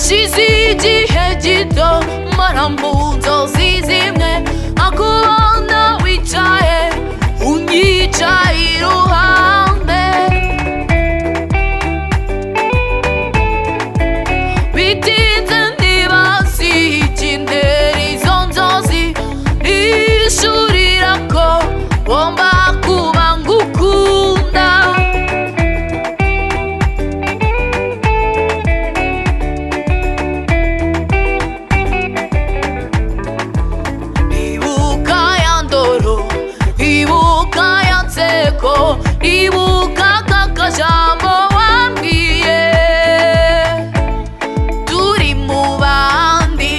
hashize igihe gito mpora mu nzozi zimwe nkakubona wicaye unyicaye iruhande. Bitinze ntibazi ikintera izo nzozi ishurira ko ngomba kuba ngukunda. Ibuka ya ndoro, ibuka ya nseko, ibuka ka kajambo wambwiye turi mu bandi.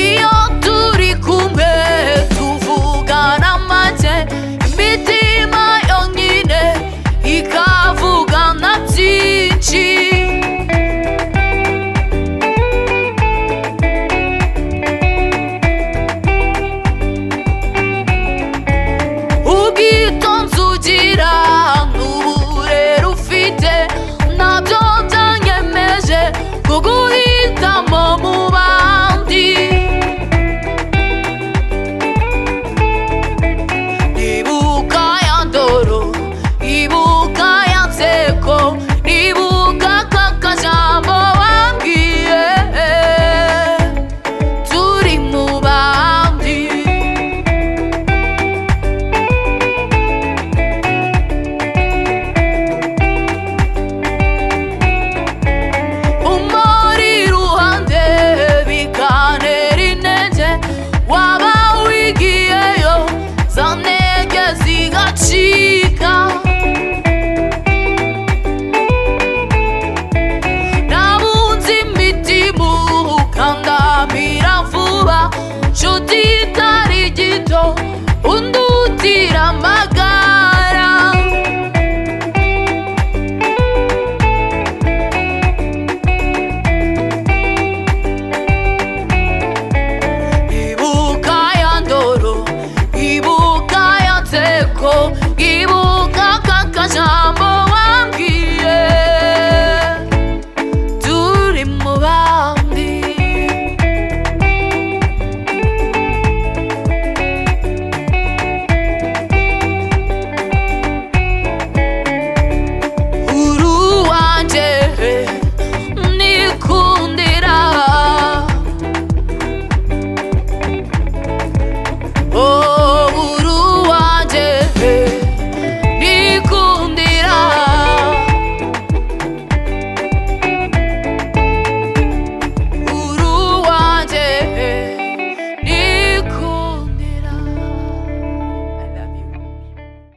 Iyo turi kumwe tuvugana make, imitima yonyine ikavugana byinshi. Ubwitonzi ugira n'uburere ufite nabyo byanyemeje kuguha